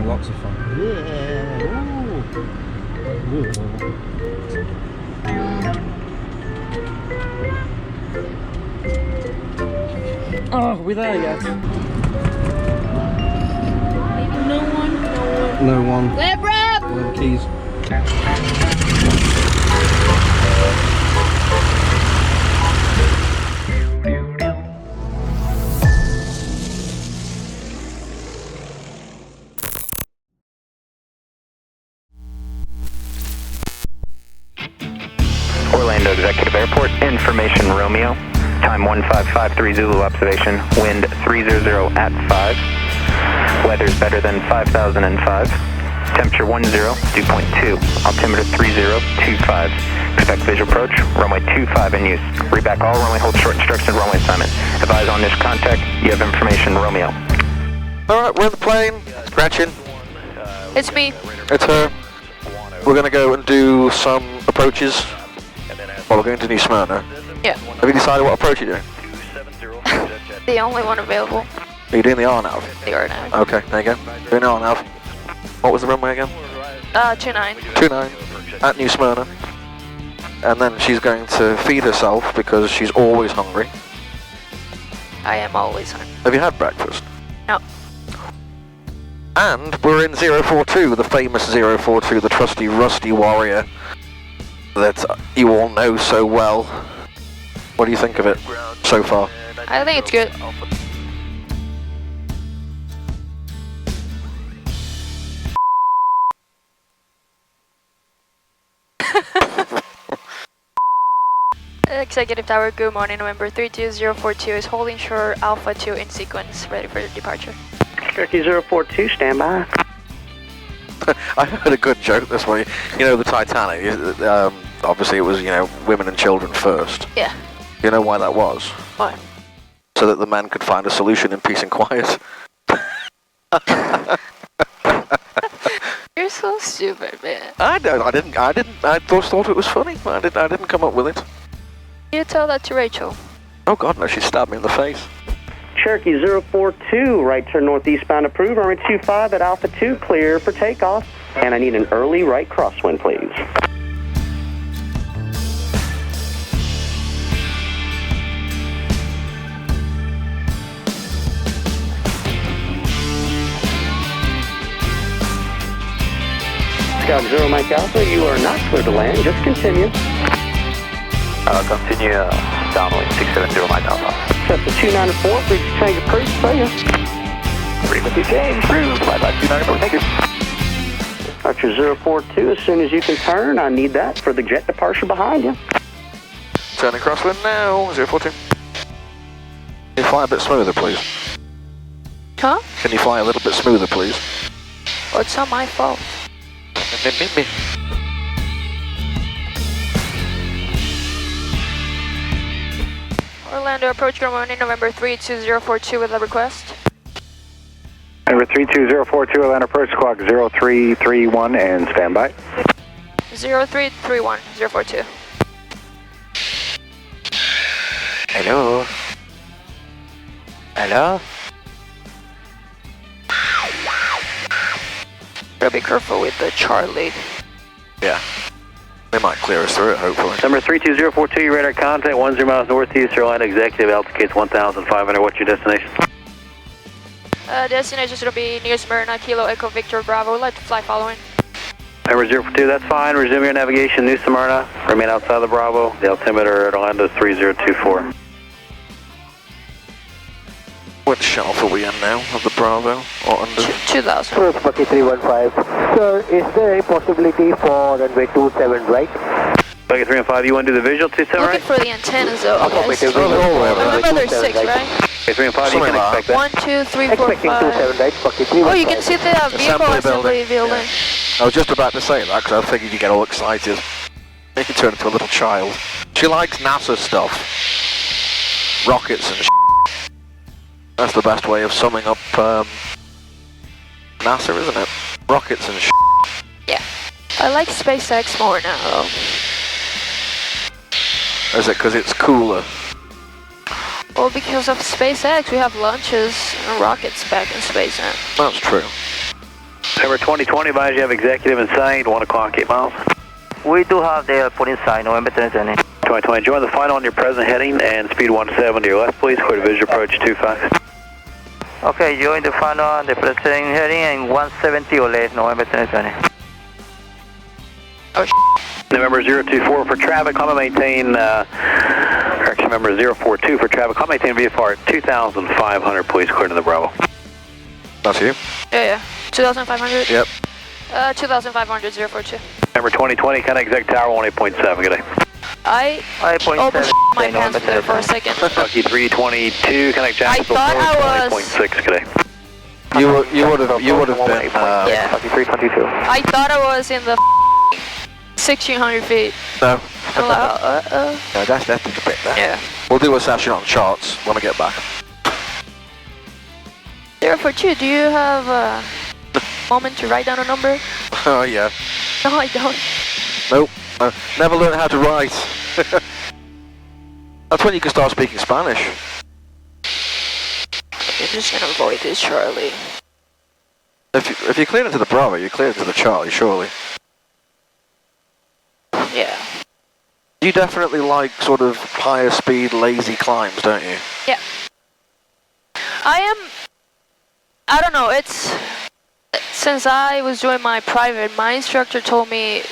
lots of fun. Yeah. Ooh. Oh, we're there yet? No one. No one. Libra! Where are the keys? Orlando Executive Airport, information Romeo. Time 1553 Zulu observation, wind 300 at 5. Weather's better than 5005. Temperature 10, dew point 2. Altimeter 3025. Expect visual approach, runway 25 in use. Reback all, runway hold short instruction, runway assignment. Advise on initial contact, you have information Romeo. Alright, we're in the plane. Gretchen. It's me. It's her. We're going to go and do some approaches. Well, we're going to New Smyrna. Yeah. Have you decided what approach you're doing? The only one available. Are you doing the RNAV? The RNAV. Okay, there you go. Doing the RNAV. What was the runway again? 29. 29. At New Smyrna. And then she's going to feed herself because she's always hungry. I am always hungry. Have you had breakfast? No. And we're in 042, the famous 042, the trusty rusty warrior that you all know so well. What do you think of it so far? I think it's good. Executive Tower, good morning. November 32042 is holding short Alpha 2 in sequence, ready for departure. Turkey 042, stand by. I heard a good joke this morning. You know, the Titanic, obviously it was, you know, women and children first. Yeah. You know why that was? Why? So that the men could find a solution in peace and quiet. You're so stupid, man. I just thought it was funny. I didn't come up with it. You tell that to Rachel. Oh God, no, she stabbed me in the face. Cherokee 042, right turn northeastbound approved, runway 25 at Alpha 2, clear for takeoff. And I need an early right crosswind, please. Scout 0 Mike Alpha, you are not clear to land, just continue. Continue downwind 670 Mike Alpha. Set the 294, please change approach, failure. Frequency change, approved, fly by 294, thank you. Departure 042, as soon as you can turn, I need that for the jet departure behind you. Turning crosswind now, 042. Can you fly a bit smoother, please? Huh? Can you fly a little bit smoother, please? Well, it's not my fault. Orlando, approach good morning, November 32042 with a request. Number 32042, Atlanta approach, squawk 0331 and stand by. 0331, 042. Hello? Hello? Gotta be careful with the Charlie. Yeah. They might clear us through it, hopefully. Number 32042, your radar contact, 10 miles northeast, Orlando executive, altitude 1,500. What's your destination? Destination should be near Smyrna, Kilo Echo Victor Bravo. We'd like to fly following. Number 042, that's fine. Resume your navigation, New Smyrna. Remain outside the Bravo. The altimeter at Orlando is 3024. Which shelf are we in now of the Bravo? Or under? 2000. Approach 4315. Sir, is there a possibility for runway 27 right? Bucket 315, you want to do the visual 27 Looking right? for the antennas though, guys. Affirmative. Remember there's 6, right? Okay, 315, you can expect that. 1, 2, 3, 4, Expecting 5. 27 right, bucket 315. Oh, you can see the vehicle assembly building. I was just about to say that because I figured you get all excited. Make you turn into a little child. She likes NASA stuff. Rockets and That's the best way of summing up NASA, isn't it? Rockets and Yeah. I like SpaceX more now though. Is it because it's cooler? Well, because of SpaceX, we have launches and rockets back in space now. That's true. November 2020, advise you have executive in sight, 1 o'clock, 8 miles. We do have the airport inside, November 2020. 2020, join the final on your present heading and speed 17 to your left, please. Clear to visual approach 25. Okay, join the final on the present heading and 170 or less, November 2020. Oh, November 024 for traffic, climb and maintain, correction, November 042 for traffic, climb and maintain VFR at 2,500, please. Clear to the Bravo. That's you? Yeah. 2,500? Yep. 2,500, 042. November 2020, Connect Exec Tower 18.7, good day. I almost my pants there for a second. Bucky 322, Connect Jacksonville I thought I 20.6, good day. You would have been, yeah. Bucky 322. I thought I was in the 1,600 feet. no. I'm like, No, that's a bit there. Yeah. We'll do a session on charts when I get back. 042, do you have a moment to write down a number? Oh, yeah. No, I don't. Nope. Never learned how to write. That's when you can start speaking Spanish. You're just gonna avoid this, Charlie. If you clear into the Bravo, you clear into the Charlie, surely. Yeah. You definitely like sort of higher speed, lazy climbs, don't you? Yeah. I don't know, it's... Since I was doing my private, my instructor told me,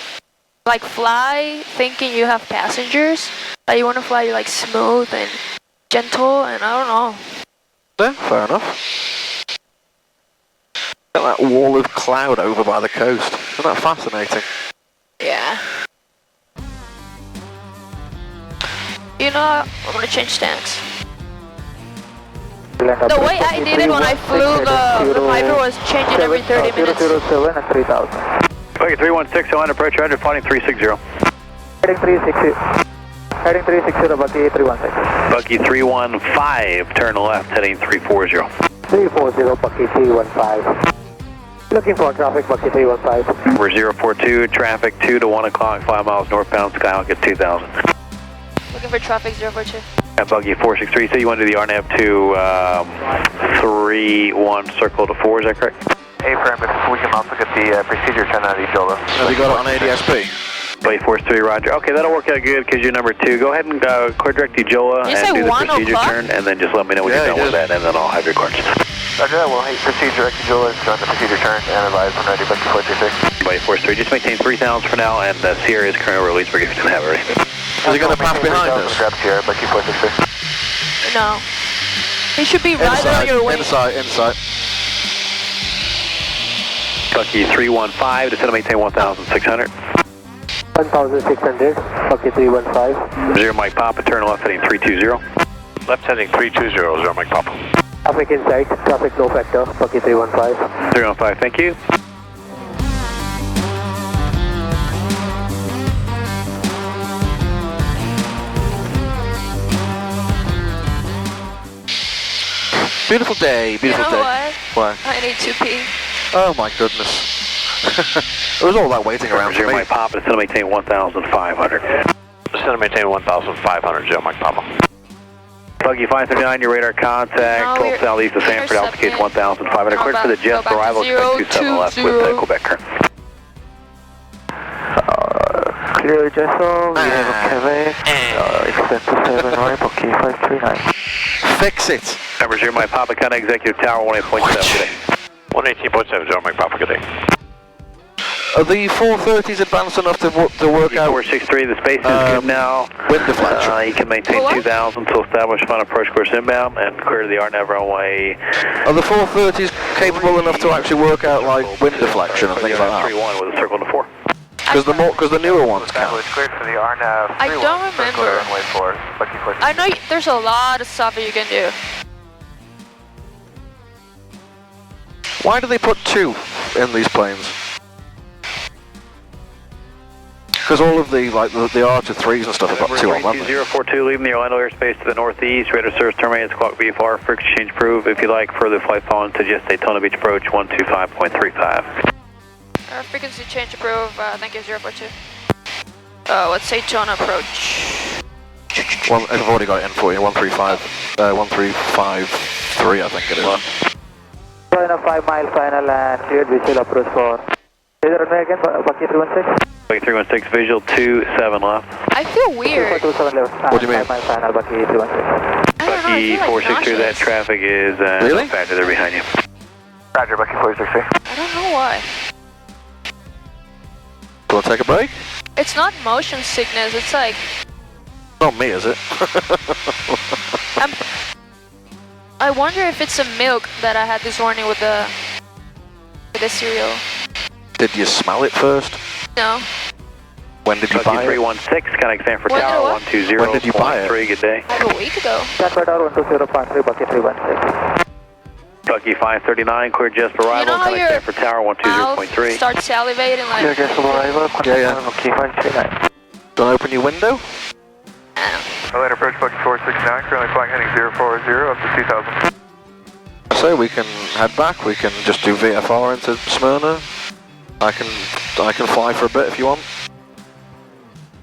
like, fly thinking you have passengers. That you want to fly like smooth and gentle, and I don't know. Yeah, fair enough. Got that wall of cloud over by the coast. Isn't that fascinating? Yeah. You know, I'm gonna change stance. The way I did it when I flew, the Viper was changing every 30 minutes. 007 and 3000. Bucky 316, line approach, roger, flying 360. Heading 360. Heading 360, Bucky 316. Bucky 315, turn left, heading 340. 340, Bucky 315. Looking for traffic, Bucky 315. Number 042, traffic 2 to 1 o'clock, 5 miles northbound, Skyhawk at 2000. Looking for traffic 042. At Bucky 463, so you want to do the RNAV to 3-1 circle to 4, is that correct? A-Prime, we can also get the procedure turn out of Jola. Have you got it on ADSP? Bucky 463, roger. Okay, that'll work out good because you're number 2. Go ahead and clear direct Jola You and say do the 1 procedure o'clock? turn, and then just let me know when Yeah, you're done with that, and then I'll have your cards. Roger that, we'll proceed direct Jola, join the procedure turn, and advise when ready, Bucky 436. Bucky 463, just maintain 3,000 for now, and Sierra is currently released. We're going to have it ready. Is he going to pass behind us? Grab Sierra, Bucky 466. No. He should be right on your wing. Inside. Bucky 315, descend and maintain 1,600. 1600, Bucky 315. 0 Mike Papa, turn left heading 320. Left heading 320, 0 Mike Papa. Traffic inside, traffic low factor, Bucky 315. 315, thank you. Beautiful day, beautiful You know day. what? What? I need to pee. Oh my goodness. There was all that waiting around for 0 me. Mike Papa, descend and maintain 1,500. Descend and maintain 1,500, 0 Mike Papa. Buggy 539, your radar contact, No, 12 southeast of Sanford, altitude intercepting. 1,500. Cleared for the jet, Go back arrival, to expect 27 left with Quebec current. Clear Jessel, we have a Quebec, expect to 7 right, Bucky 539. Fix it. Number 0 Mike Papa, contact executive tower 18.7 today. 118.7, 0 Mike Papa, good day. Are the 430s advanced enough to work out 463, the space is good now. wind deflection? You can maintain What? 2,000 to establish final approach course inbound and clear the RNAV runway. Are the 430s capable enough to actually work out like wind deflection and things like that? 3-1 with a circle to 4. Because the newer ones That can. was cleared for the RNAV 3-1. I don't circle remember. runway 4, Bucky 466. I know there's a lot of stuff that you can do. Why do they put 2 in these planes? Because all of the the Archer 3s and stuff have got 2 on, haven't they? 042, leaving the Orlando airspace to the northeast. Radar service terminates, clock VFR for exchange proof. If you like further flight following, suggest Daytona Beach approach 125.35. Frequency change approved, thank you 042. What's Daytona approach? I've already got it in for you. 135, 1353, I think it is. Join a 5 mile final and cleared visual approach for. Is the runway again, Bucky 316? Bucky 316, visual 27 left. I feel weird. 27 left. What do you mean? 5 mile final, Bucky 316. I don't know, I Bucky feel like 463, that nauseous. traffic is Really? factor there behind you. Roger, Bucky 463. I don't know why. Do you want to take a break? It's not motion sickness, it's like, Not me, is it? I wonder if it's a milk that I had this morning with the cereal. Did you smell it first? No. When did you Bucky buy it? 316, connect Stanford When did Tower, what? 120. When did you buy it? 3, good day. Like a week ago. Stanford Tower 120.3, Bucky 316. Bucky 539, clear just for arrival, You know how connect your Stanford Tower, mouth 120.3. starts salivating like, Clear just for arrival, Yeah. Bucky 539. Do you want to open your window? Lane approach Bucky 469, currently flying heading 040 up to 2000. So we can head back. We can just do VFR into Smyrna. I can fly for a bit if you want.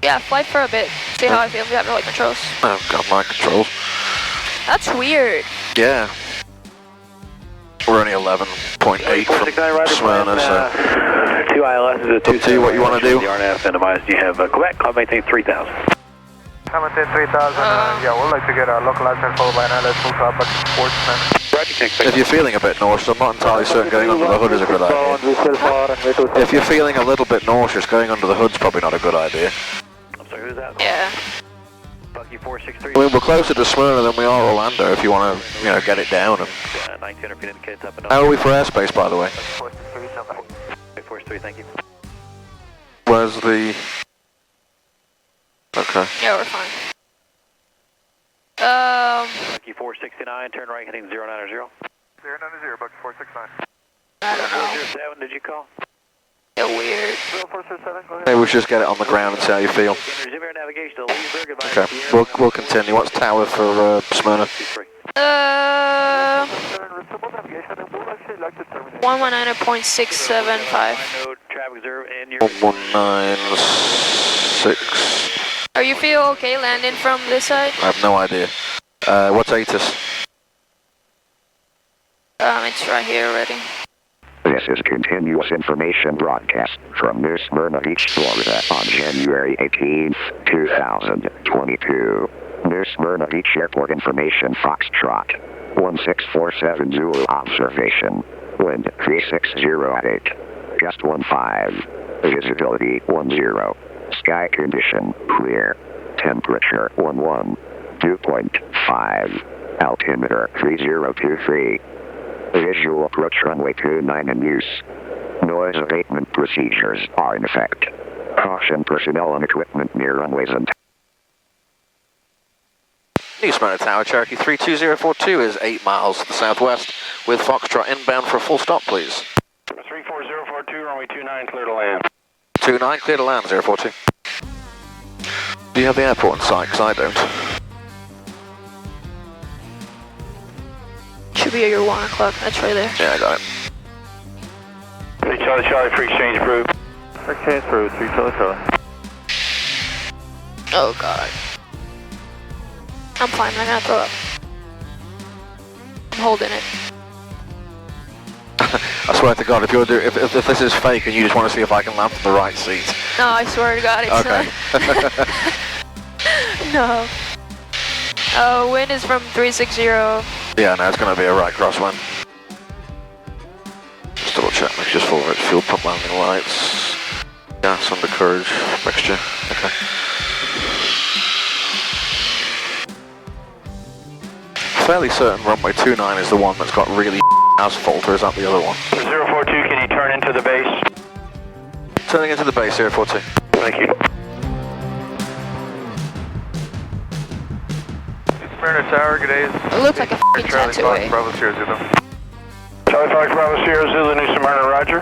yeah, fly for a bit. See how I feel. We got really controls. Oh god, my controls. That's weird. Yeah. We're only 11.8 from Smyrna, so 2 ILS is a 2. Up to you what you want to do. The RNF and advised you have Quebec, I'll maintain 3000. I'm at 3000, yeah, we'd like to get our localized info by now. Let's move up at Sportsman. if you're feeling a bit nauseous, I'm not entirely certain going under the hood is a good idea. Visual for runway 27. If you're feeling a little bit nauseous, going under the hood's probably not a good idea. I'm sorry, who's that? Yeah. Bucky 463. I mean, we're closer to Smyrna than we are Orlando if you want to, get it down. And 1900 feet indicates up and how are we for airspace, by the way? 463, thank you. Where's the... Okay. Yeah, we're fine. Bucky 469, turn right heading 090. 090, Bucky 469. I don't know. 07, did you call? Feel weird. 0467, go ahead. Maybe we should just get it on the ground and see how you feel. Resume air navigation to Leesburg, advise Okay, we'll continue. What's tower for Smyrna? 119.675. No traffic 0 in your... 196. Are you feel okay landing from this side? I have no idea. What's ATIS? It's right here already. This is continuous information broadcast from New Smyrna Beach, Florida on January 18th, 2022. New Smyrna Beach Airport information Foxtrot. 1647 Zulu observation. Wind 360 at 8. Gust 15. Visibility 10. Sky condition clear. Temperature 11. Dew point 5. Altimeter 3023. Visual approach runway 29 in use. Noise abatement procedures are in effect. Caution personnel and equipment near runways and... New Smyrna Tower, Cherokee 32042 is 8 miles to the southwest with Foxtrot inbound for a full stop, please. 34042, runway 29, clear to land. 29, clear to land, 042. Do you have the airport in sight? Because I don't. Should be at your 1 o'clock. That's right there. Yeah, I got it. 3 Charlie Charlie, free exchange approved. Exchange for 3 Charlie Charlie. Oh god. I'm fine. I'm not gonna throw up. I'm holding it. I swear to God, if if this is fake and you just want to see if I can land from the right seat. No, I swear to God, it's Okay. not. No. Wind is from 360. Yeah, no, it's going to be a right crosswind. Just double check, make sure it's full of fuel pump landing lights. Gas undercarriage mixture. Okay. Fairly certain runway 29 is the one that's got really asphalt, or is that the other one? 042, can you turn into the base? Turning into the base, 042. Thank you. Smyrna Tower, good day. It looks like a fucking Charlie tattoo. Fox, Bravo Sierra Zulu. Charlie Fox, Bravo Sierra Zulu, New Smyrna, roger.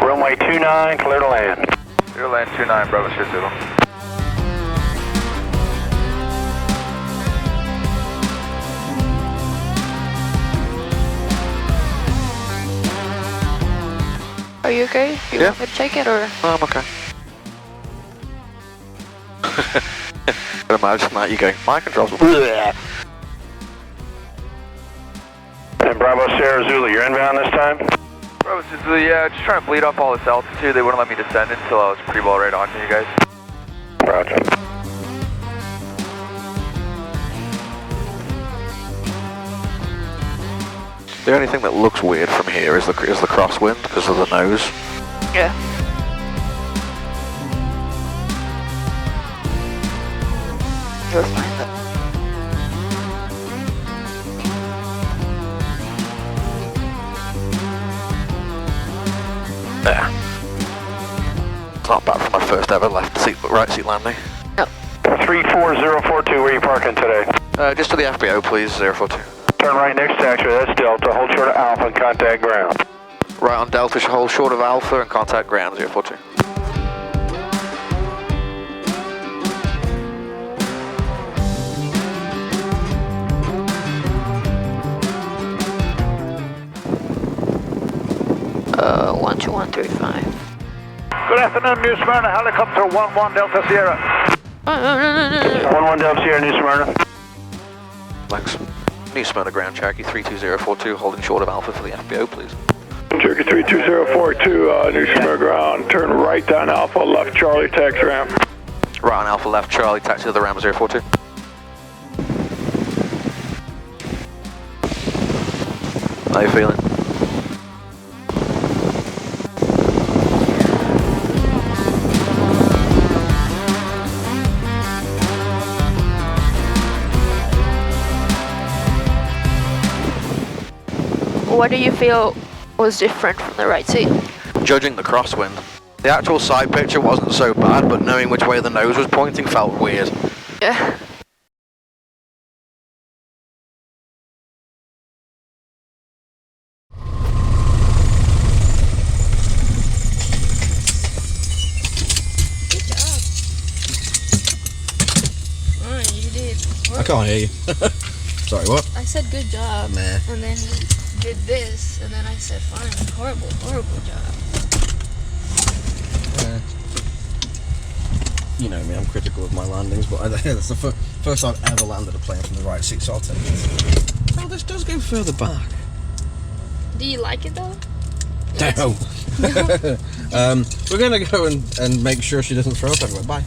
Runway 29, clear to land. Clear to land 29, Bravo Sierra Zulu. Are you okay? You want me to take it or? No, I'm okay. Can imagine that, you going, my controls. And Bravo Sierra Zulu, you're inbound this time? Bravo Zulu, yeah, just trying to bleed off all this altitude. They wouldn't let me descend until I was pre-ball right onto you guys. Roger. The only thing that looks weird from here is the crosswind because of the nose. Yeah. You'll find that. There. It's not bad for my first ever right seat landing. No. 34042, where are you parking today? Just to the FBO, please, 042. Turn right next to actually, that's Delta. Hold short of Alpha and contact ground. Right on Delta, hold short of Alpha and contact ground, 042. Uh, 12135. Good afternoon, New Smyrna, helicopter 11 Delta Sierra. 11 Delta Sierra, New Smyrna. Thanks. New Smyrna ground, Cherokee 32042, holding short of Alpha for the FBO, please. Cherokee 32042, New Smyrna ground. Turn right down Alpha, left Charlie, taxi ramp. Right on Alpha, left Charlie, taxi to the ramp, 042. How you feeling? What do you feel was different from the right seat? Judging the crosswind. The actual side picture wasn't so bad, but knowing which way the nose was pointing felt weird. Yeah. Good job. Alright, you did. I can't hear you. Sorry, what? I said good job. Nah. And then you did this, and then I said fine. Horrible, horrible job. You know me, I'm critical of my landings, but that's the first I've ever landed a plane from the right seat, so I'll take it. Oh, this does go further back. Do you like it though? No. We're going to go and make sure she doesn't throw up everywhere. Bye.